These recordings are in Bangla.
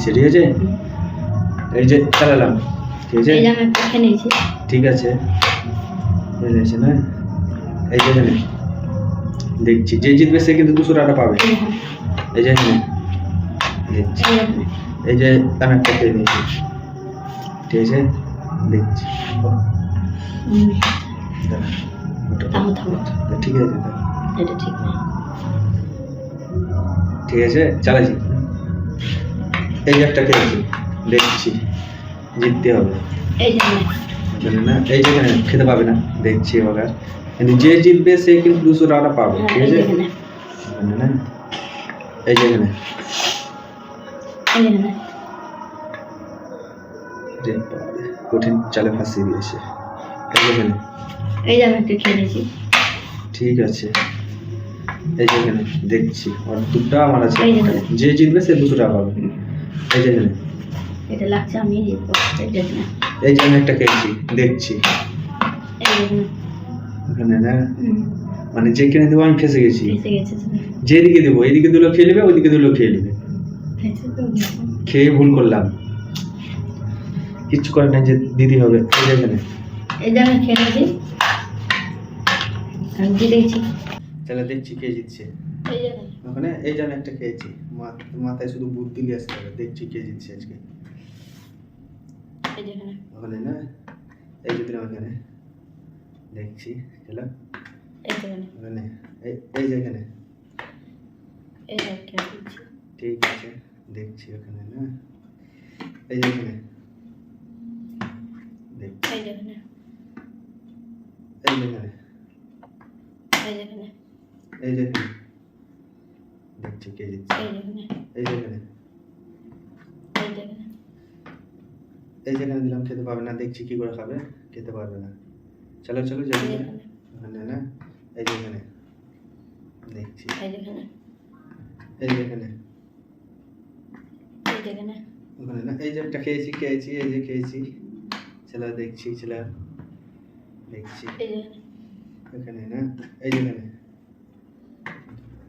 দিচ্ছে, ঠিক আছে। এই যে চালালাম, ঠিক আছে, এই যে আমি একটা খেয়ে নিয়েছি। ঠিক আছে, হয়ে গেছে না। এই যে এখানে দেখছি যে জিতবে সে কিন্তু 200 টাকা পাবে। এই যে এখানে দেখছি, এই যে আমি একটা খেয়ে নিয়েছি, ঠিক আছে, দেখছি। থামো থামো, ঠিক আছে, এটা ঠিক না। ঠিক আছে, চালাচ্ছি। এই যে একটা খেয়েছি, দেখছি জিততে হবে। এই যে জানি না, এই যে এখানে খেতে পাবে না, দেখছি এবার। কিন্তু যে জিতবে সে কিন্তু 200 টাকা পাবে, ঠিক আছে। জানি না, এই যে এখানে কঠিন চালে ফাঁসিয়ে দিয়েছে। এই যে এখানে, এই যে আমি একটা খেয়ে নিয়েছি, ঠিক আছে। এই যে এখানে দেখছি আর দুটো আমার আছে, এই যে যে জিতবে সে 200 টাকা পাবে। এই যে এখানে, এটা লাগছে আমি জিতবো। এই যে এই যে আমি একটা খেয়েছি, দেখছি এই যে এখানে না, মানে যেখানে দেবো আমি ফেঁসে গেছি। এসে গেছে, যেদিকে দেবো এইদিকে দুলো খেয়ে নেবে, ওইদিকে দুলো খেয়ে নেবে। খেয়ে ভুল করলাম, কিচ্ছু করে না, যে দিদি হবে। এই যে এখানে, এই যে আমি খেয়ে নিয়েছি, আমি জিতে গেছি। তাহলে দেখছি কে জিতছে। এই যে ওখানে এই যে আমি একটা খেয়েছি, মাথায় শুধু বুদ্ধি নিয়ে আসতে হবে। দেখছি কে জিতছে আজকে। এই যে ওখানে না, এই যে দিলাম এখানে, দেখছি চলো। এই যে ওখানে এই যে এখানে, এই যে খেয়ে নিয়েছি, ঠিক আছে, দেখছি ওখানে না। এই যে এখানে দেখছি, এই যে এই যে এখানে, এই যে এই যে এখানে, দেখছি কে জিতছে। এই যে এই যে এখানে, এই যে এই যে এখানে দিলাম, খেতে পারবে না, দেখছি কি করে খাবে, খেতে পারবে না। চলো চলো যাই ওখানে না। এই যে এখানে দেখছি, এই যে এই যে এখানে, ওখানে না। এই যে একটা খেয়েছি, এই যে খেয়েছি, চলো দেখছি, চলো দেখছি এখানে না। এই যে এখানে,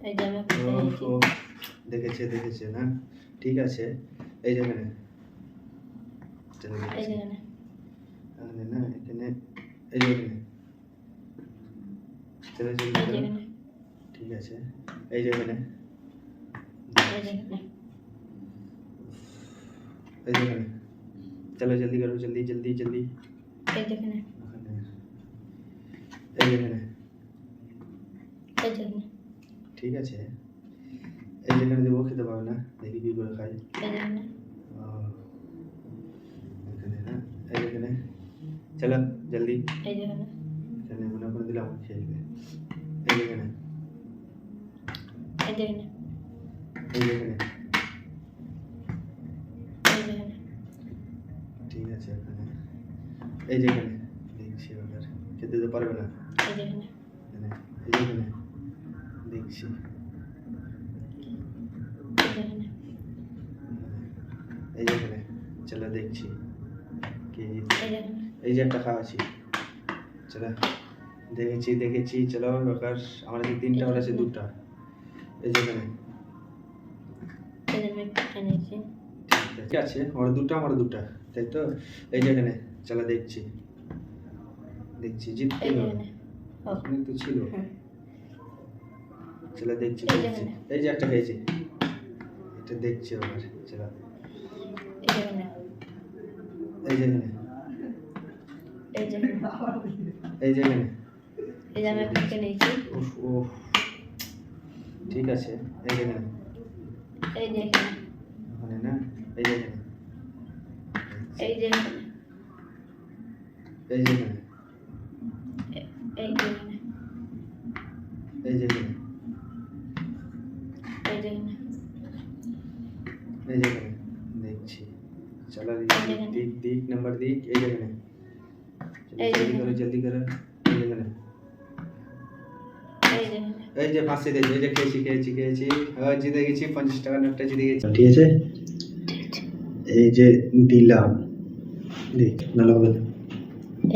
এই যে আমি দেখেছে না, ঠিক আছে। এই যে এখানে, চলো দেখছি এখানে না, এখানে, এই যে এখানে, চলো চলো, ঠিক আছে। এই যে এখানে, এই যে এখানে, চলো জলদি করো, জলদি জলদি জলদি। এই যে এখানে, এই যে এখানে, এই যে ঠিক আছে। এই যে এখানে দেবো, খেতে পাবে না, দেখি কি করে খাই। এখানে না, এই যে এখানে, চলো জলদি। এই যে এখানে মনে করে দিলাম খেয়ে নেবে। এই যে এখানে, এই যে এই যে এখানে, ঠিক আছে। এখানে, এই যে এখানে, দেখছি এবার খেতে তো পারবে না। এই যে এখানে, দেখছি, এই যে এখানে, চলো দেখছি কি। এই যে একটা খাওয়াছি, চলো দেখেছি চলো। এবার আমার কাছে 3টা, ওর আছে 2টা। এই যে এখানে, ঠিক আছে, ওর 2টা আমার 2টা, তাই তো। এই যে এখানে, চলো দেখছি জিততে হবে, ওখানে তো ছিল। চলো দেখছি, এই যে একটা খেয়েছি, এটা দেখছি আবার, চলো। এই যে এখানে, এই যে এখানে, এই যে আমি একটা খেয়ে নিয়েছি, উফ, ঠিক আছে। এই যে এখানে, এই যে এখানে, ওখানে না। এই যে এখানে, এই যে এখানে, এই যে এখানে, এই যে এখানে, এই যে এখানে, এই যে এখানে, এই যে এখানে, দেখছি। চলো দিক নাম্বার দিক। এই যে এখানে, জলদি করো। এই যে এখানে, এই যে ফাঁসি দিয়েছি, এই যে খেয়েছি, জিতে গেছি। 50 টাকার নোটটা জিতে গেছি, ঠিক আছে। এই যে দিলাম, দেখ ভালো হবে,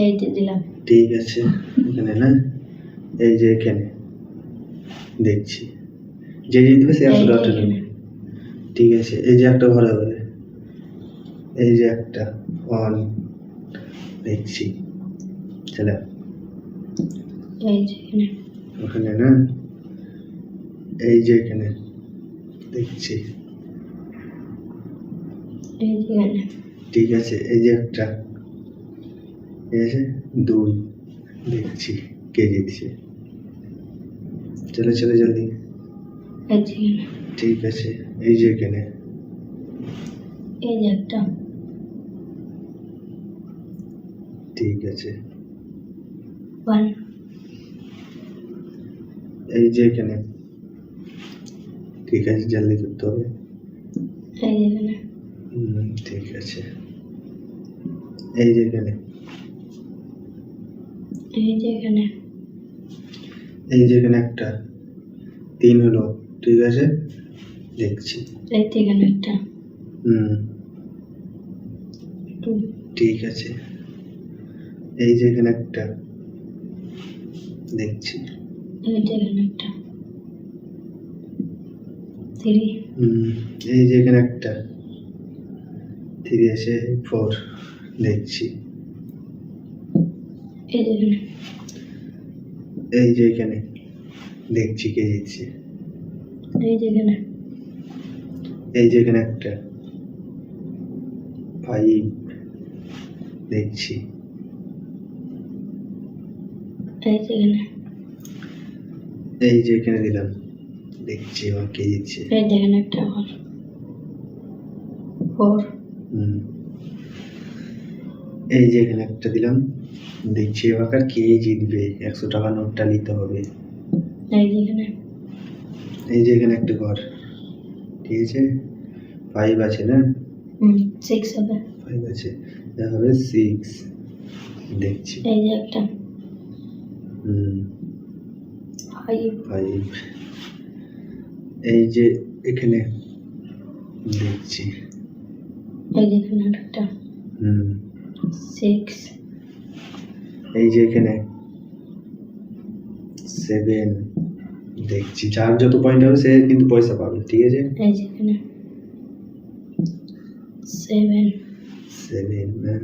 এই যে দিলাম, ঠিক আছে। এখানে না, এই যে এখানে দেখছি, যে জিতবে সে 100 টাকা নেবে, ঠিক আছে। এই যে একটা ভরা হবে, এই যে একটা অন দেখছি, চলে এই যে এখানে ওখানে না, এই যে এখানে দেখছি, এই যে এখানে ঠিক আছে। এই যে একটা, ঠিক আছে, 2 দেখছি কে জিতছে, চলে চলে জলদি, এই যে এখানে ঠিক আছে। এই যে এখানে, এই যে একটা ঠিক আছে। 1 এই যে এখানে, ঠিক আছে, জলদি করতে হবে। এই যে এখানে ঠিক আছে। এই যে এখানে, এই যে এখানে এই যে এখানে একটা 3 হলো, ঠিক আছে, দেখছি। এই যে এখানে একটা 2 ঠিক আছে। এই যে এখানে একটা দেখছি, এই যে এখানে একটা 3 এই যে এখানে একটা 3 আছে, 4 দেখছি। এই যে এখানে এই যে এখানে দেখছি কে জিতছে। এই যে এখানে এই যে এখানে একটা 5 দেখছি। এই যে এখানে এই যে এখানে দিলাম, দেখছি এবার কে জিতছে। এই যে এখানে একটা 4 এই যে এখানে একটা দিলাম, দেখছি এবার কে জিতবে। 100 টাকা নোটটা নিতে হবে। এই যে এখানে এই যে এখানে একটা ঘর, ঠিক আছে, 5 আছে না, 6 হবে। 5 আছে, যা হবে 6 দেখছি। এই যে একটা 5 5। এই যে এখানে দেখছি। এই যে এখানে একটা 6 এই যে এখানে 7 দেখছি। যার যত পয়েন্ট হবে সে কিন্তু পয়সা পাবে, ঠিক আছে। এই যে এখানে 7 7 না,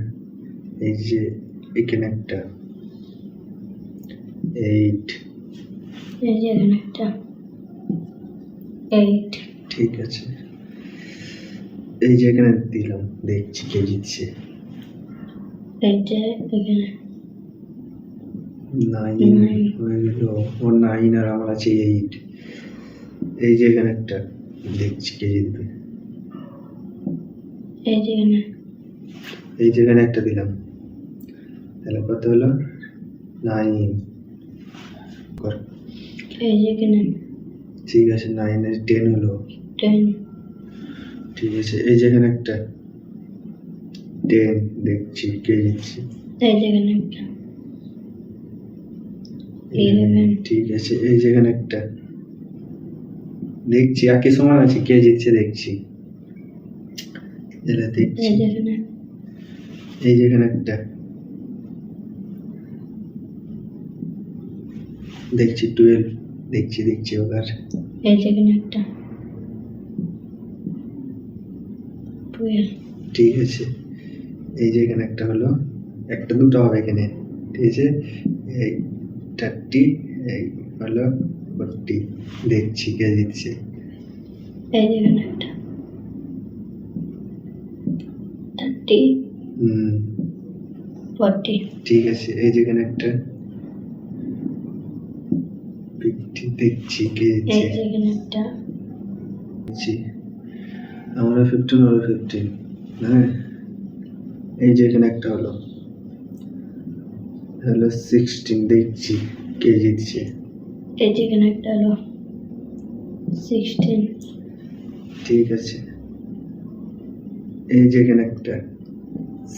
এই যে এখানে একটা 8, এই যে এখানে একটা 8 ঠিক আছে। এই যে এখানে দিলাম, দেখছি কে জিতছে। এই যে এখানে 9 হয়ে গেল, ওর 9 আর আমার আছে 8। এই যে এখানে একটা, দেখছি কে জিতবে। এই যে এখানে এই যে এখানে একটা দিলাম, তাহলে কত হলো, 9 কর, এই যে এখানে ঠিক আছে। 9 এর 10 হলো, 10 ঠিক আছে। এই যে এখানে একটা 10 দেখছি কে জিতছে। এই যে এখানে একটা 11 ঠিক আছে। এই যে এখানে একটা দেখছি, একই সমান আছে, কে জিতছে দেখছি, এটা দেখছি। এই যে এখানে এই যে এখানে একটা দেখছি 12 দেখছি, দেখছি ওখানে। এই যে এখানে একটা 12 ঠিক আছে। এই যে এখানে একটা হলো, একটা দুটো হবে এখানে, ঠিক আছে। এই 30, এই হলো 40 দেখছি কে জিতছে। এই যে এখানে একটা 30 40 ঠিক আছে। এই যে এখানে একটা 50 দেখছি কে এই জিতছে। যে এখানে একটা দেখছি আমরা 15 হলো, 15, হ্যাঁ। এই যে এখানে একটা হলো 16 দেখছি কে জিতছে। এই যে এখানে একটা হলো 16 ঠিক আছে। এই যে এখানে একটা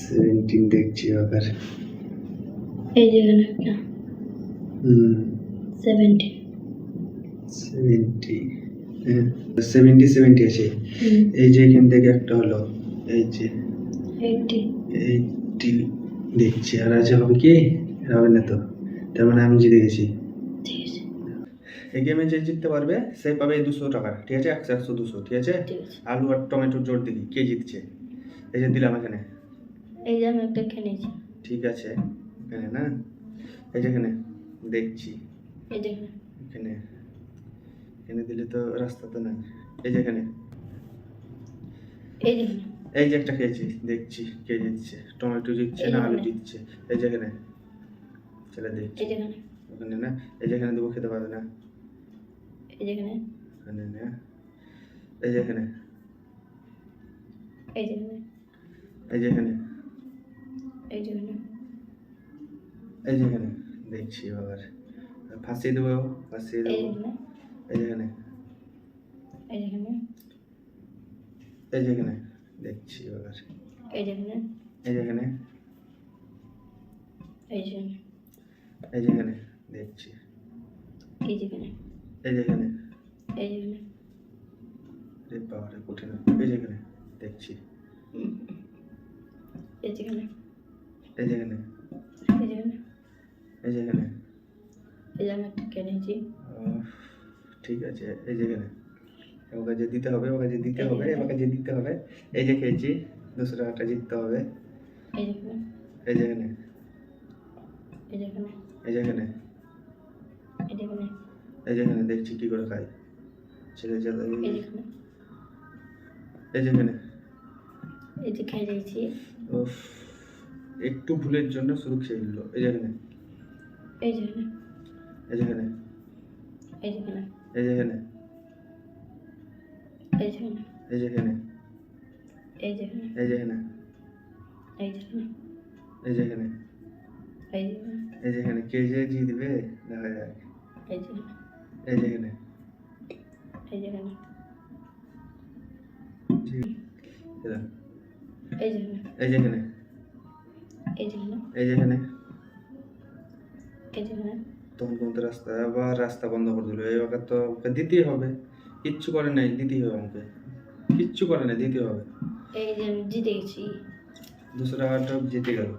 17 দেখছি আবার। এই যে এখানে একটা 70 70, হ্যাঁ, 70 আছে। এই যে এখান থেকে একটা হলো, এই যে 80 80 দেখছি, আর আছে হবে কি, হবে না তো, তার মানে আমি জিতে গেছি। ঠিক আছে এই গেমে যে জিততে পারবে সে পাবে 200 টাকা, ঠিক আছে, 100 100 200, ঠিক আছে। ঠিক আছে আলু আর টমেটোর জোর দেখি কে জিতছে। এই যে দিলাম এখানে, এই যে আমি একটা খেলেছি, ঠিক আছে এখানে না, এই যে এখানে দেখছি, এই যে এখানে, এখানে এখানে দিলে তো রাস্তা তো নাই, এই যে এখানে, এই যে এখানে, এই যে একটা খেয়েছি, দেখছি কে জিতছে, টমেটো জিতছে এই না যে আলু এখানে। জিতছে, এই যে এখানে ছেলে দেখছি, এই যে এখানে, ওখানে না, এই যে এখানে দেবো, খেতে পারবে না, এই যে এখানে, এখানে না, এই যে এখানে, এই যে এখানে, এই যে এখানে, এই যে এখানে, এই যে এখানে দেখছি, আবার ফাঁসিয়ে দেবো, ফাঁসিয়ে এই দেবো, যে এখানে, এই যে এখানে, এই যে এখানে, এই যে এখানে দেখছি, আবার এই যে এখানে, এই যে এখানে, এই যে এখানে, এই যে এখানে দেখছি, এই যে এখানে, এই যে এখানে, এই যে এখানে, রে বাবারে কঠিন, এই যে এখানে দেখছি, এই যে এখানে, এই যে এখানে, এই যে এখানে, এই যে এখানে, এই যে আমি একটা খেলেছি, ঠিক আছে, এই যে এখানে, ওকে যে দিতে হবে, ওকে যে দিতে হবে, ওকে যে দিতে হবে, এই যে খেয়েছি, 200 টাকাটা জিততে হবে, এই যে এখানে, এই যে এখানে, এই যে এখানে, এই যে এখানে, এই যে এখানে, এই যে এখানে দেখছি কি করে খাই, ছেলে ছেলে, এই যে এখানে, এই যে এখানে, এই যে খেয়ে দিয়েছি, উফ, একটু ভুলের জন্য শুরু খেয়ে নিল, এই যে এখানে, এই যে এখানে, এই যে এখানে, এই যে এখানে, এই যে এখানে, এই যে এখানে, এই যে এখানে, এই যে এখানে, এই যে এখানে, এই যে এখানে, এই যে এখানে, এই যে এখানে, এই যে এখানে, কে যে জিতবে দেখা যাক, এই যে এখানে, এই যে এখানে, এই যে এখানে, ঠিক, এরা, এই যে এখানে, এই যে এখানে, এই যে এখানে, এই যে এখানে, এই যে এখানে, তখন কিন্তু রাস্তা, আবার রাস্তা বন্ধ করে দিল, এবার তো ওকে দিতেই হবে, কিচ্ছু করে নাই, দিতেই হবে আমাকে, কিচ্ছু করে নাই, দিতে হবে, এই যে আমি জিতে গেছি। 200 টাকাটা জিতে গেল।